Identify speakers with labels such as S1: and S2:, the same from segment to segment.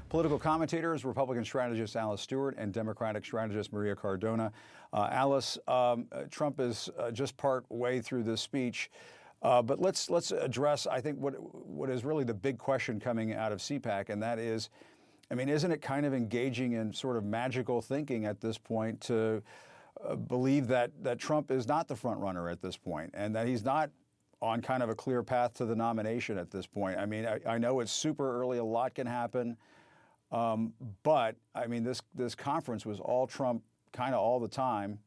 S1: Political commentators, Republican strategist Alice Stewart and Democratic strategist Maria Cardona. Alice, Trump is just part way through this speech. But let's address, I think, what is really the big question coming out of CPAC, and that is, I mean, isn't it kind of engaging in sort of magical thinking at this point to believe that Trump is not the front runner at this point, and that he's not on kind of a clear path to the nomination at this point? I mean, I know it's super early, a lot can happen, but I mean, this conference was all Trump kind of all the time,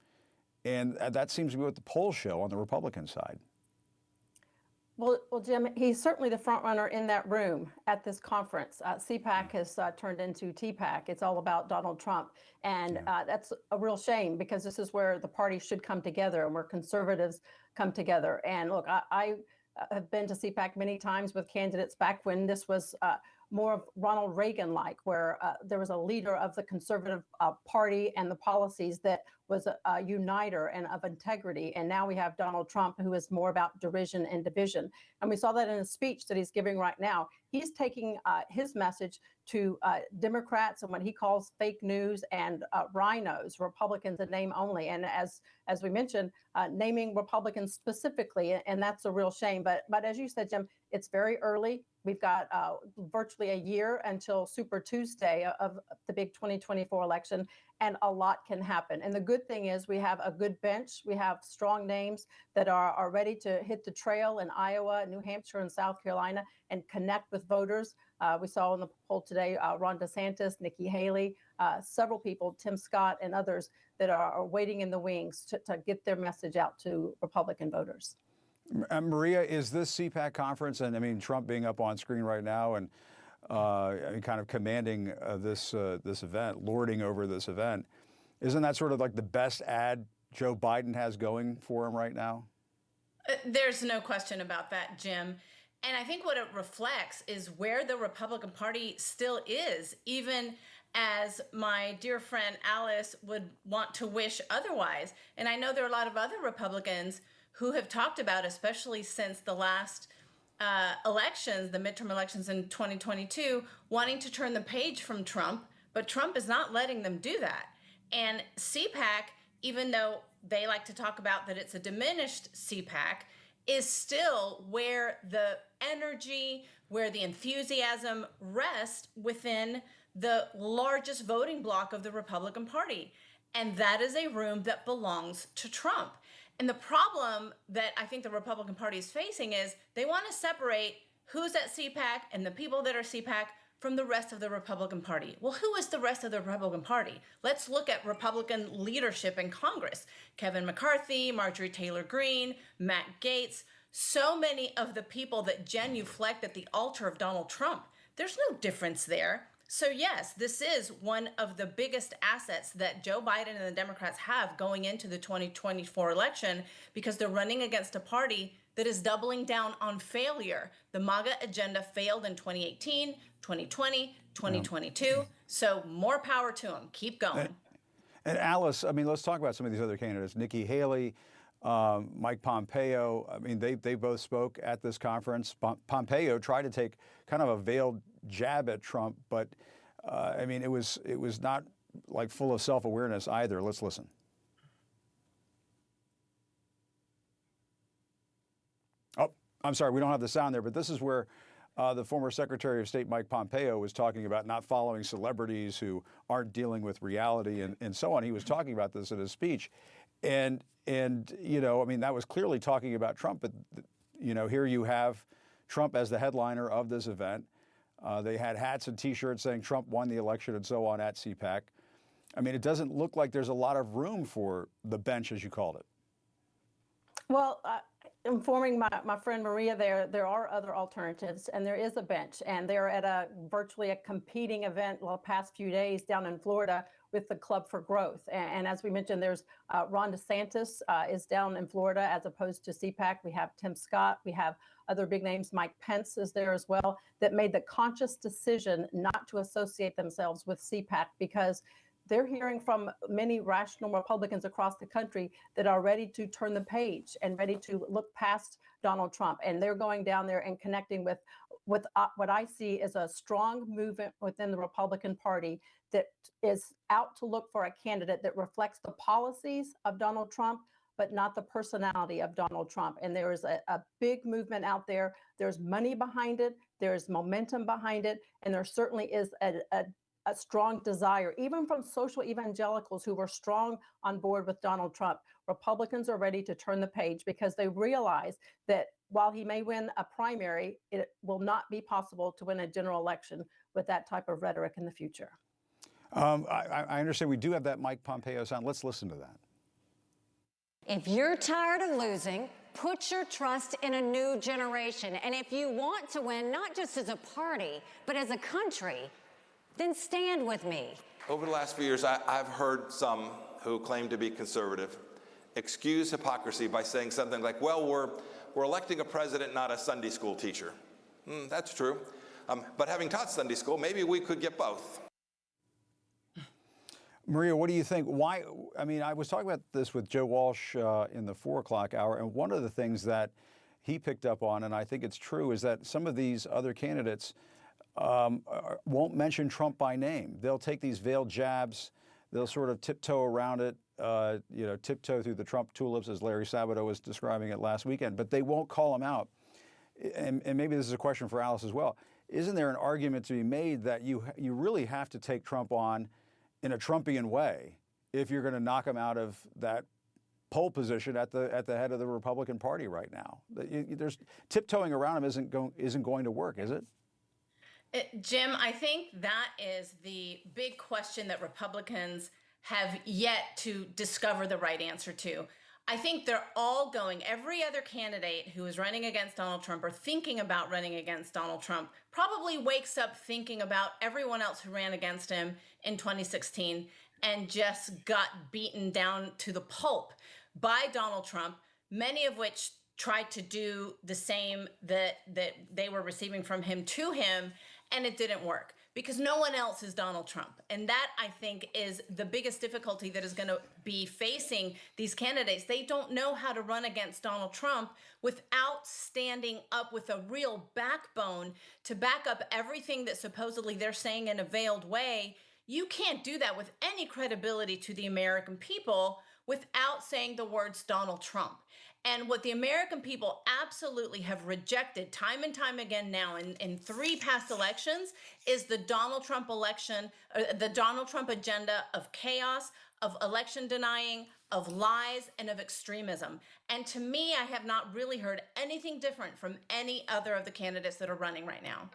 S1: and that seems to be what the polls show on the Republican side.
S2: Well, Jim, he's certainly the front runner in that room at this conference. CPAC has turned into TPAC. It's all about Donald Trump. And that's a real shame, because this is where the party should come together and where conservatives come together. And look, I have been to CPAC many times with candidates back when this was more of Ronald Reagan-like, where there was a leader of the conservative party and the policies that was a uniter and of integrity. And now we have Donald Trump, who is more about derision and division. And we saw that in a speech that he's giving right now. He's taking his message to Democrats and what he calls fake news and rhinos, Republicans in name only. And as we mentioned, naming Republicans specifically, and that's a real shame. But as you said, Jim, it's very early. We've got virtually a year until Super Tuesday of the big 2024 election, and a lot can happen. And the good thing is we have a good bench. We have strong names that are ready to hit the trail in Iowa, New Hampshire, and South Carolina and connect with voters. We saw in the poll today Ron DeSantis, Nikki Haley, several people, Tim Scott, and others that are waiting in the wings to get their message out to Republican voters.
S1: Maria, is this CPAC conference, and I mean, Trump being up on screen right now and kind of commanding this event, lording over this event, isn't that sort of like the best ad Joe Biden has going for him right now?
S3: There's no question about that, Jim. And I think what it reflects is where the Republican Party still is, even as my dear friend Alice would want to wish otherwise. And I know there are a lot of other Republicans who have talked about, especially since the last elections, the midterm elections in 2022, wanting to turn the page from Trump, but Trump is not letting them do that. And CPAC, even though they like to talk about that it's a diminished CPAC, is still where the energy, where the enthusiasm rests within the largest voting bloc of the Republican Party. And that is a room that belongs to Trump. And the problem that I think the Republican Party is facing is they want to separate who's at CPAC and the people that are CPAC from the rest of the Republican Party. Well, who is the rest of the Republican Party? Let's look at Republican leadership in Congress. Kevin McCarthy, Marjorie Taylor Greene, Matt Gaetz, so many of the people that genuflect at the altar of Donald Trump. There's no difference there. So yes, this is one of the biggest assets that Joe Biden and the Democrats have going into the 2024 election, because they're running against a party that is doubling down on failure. The MAGA agenda failed in 2018, 2020, 2022. Yeah. So more power to them. Keep going.
S1: And Alice, I mean, let's talk about some of these other candidates. Nikki Haley, Mike Pompeo. I mean, they both spoke at this conference. Pompeo tried to take kind of a veiled jab at Trump, but I mean, it was not like full of self-awareness either. Let's listen. Oh, I'm sorry, we don't have the sound there, but this is where the former Secretary of State Mike Pompeo was talking about not following celebrities who aren't dealing with reality and so on. He was talking about this in his speech, and you know, I mean, that was clearly talking about Trump. But you know, here you have Trump as the headliner of this event. They had hats and T-shirts saying Trump won the election and so on at CPAC. I mean, it doesn't look like there's a lot of room for the bench, as you called it.
S2: Well, informing my friend Maria there are other alternatives, and there is a bench, and they're at virtually a competing event the past few days down in Florida with the Club for Growth. And as we mentioned, there's Ron DeSantis is down in Florida as opposed to CPAC. We have Tim Scott. We have other big names. Mike Pence is there as well, that made the conscious decision not to associate themselves with CPAC because they're hearing from many rational Republicans across the country that are ready to turn the page and ready to look past Donald Trump. And they're going down there and connecting with with what I see is a strong movement within the Republican Party that is out to look for a candidate that reflects the policies of Donald Trump, but not the personality of Donald Trump. And there is a big movement out there. There's money behind it. There's momentum behind it. And there certainly is a strong desire, even from social evangelicals who were strong on board with Donald Trump. Republicans are ready to turn the page because they realize that while he may win a primary, it will not be possible to win a general election with that type of rhetoric in the future.
S1: I understand we do have that Mike Pompeo sound. Let's listen to that.
S4: If you're tired of losing, put your trust in a new generation. And if you want to win, not just as a party, but as a country, then stand with me.
S5: Over the last few years, I've heard some who claim to be conservative excuse hypocrisy by saying something like, well, we're electing a president, not a Sunday school teacher. That's true. But having taught Sunday school, maybe we could get both.
S1: Maria, what do you think? Why? I mean, I was talking about this with Joe Walsh in the 4 o'clock hour, and one of the things that he picked up on, and I think it's true, is that some of these other candidates won't mention Trump by name. They'll take these veiled jabs. They'll sort of tiptoe around it, tiptoe through the Trump tulips, as Larry Sabato was describing it last weekend, but they won't call him out. And maybe this is a question for Alice as well. Isn't there an argument to be made that you really have to take Trump on in a Trumpian way if you're going to knock him out of that pole position at the head of the Republican Party right now? There's tiptoeing around him isn't going to work, is it?
S3: Jim, I think that is the big question that Republicans have yet to discover the right answer to. I think they're all going, every other candidate who is running against Donald Trump or thinking about running against Donald Trump probably wakes up thinking about everyone else who ran against him in 2016 and just got beaten down to the pulp by Donald Trump, many of which tried to do the same that they were receiving from him to him, and it didn't work because no one else is Donald Trump. And that, I think, is the biggest difficulty that is going to be facing these candidates. They don't know how to run against Donald Trump without standing up with a real backbone to back up everything that supposedly they're saying in a veiled way. You can't do that with any credibility to the American people without saying the words Donald Trump. And what the American people absolutely have rejected time and time again now in 3 past elections is the Donald Trump election, the Donald Trump agenda of chaos, of election denying, of lies, and of extremism. And to me, I have not really heard anything different from any other of the candidates that are running right now.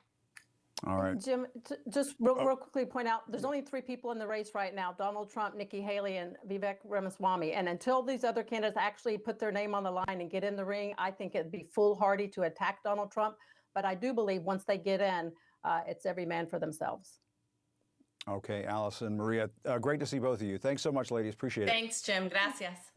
S1: All right.
S2: Jim, just real quickly point out, there's only 3 people in the race right now: Donald Trump, Nikki Haley, and Vivek Ramaswamy. And until these other candidates actually put their name on the line and get in the ring, I think it'd be foolhardy to attack Donald Trump. But I do believe once they get in, it's every man for themselves.
S1: Okay, Alice and Maria, great to see both of you. Thanks so much, ladies. Appreciate it.
S3: Thanks, Jim. Gracias.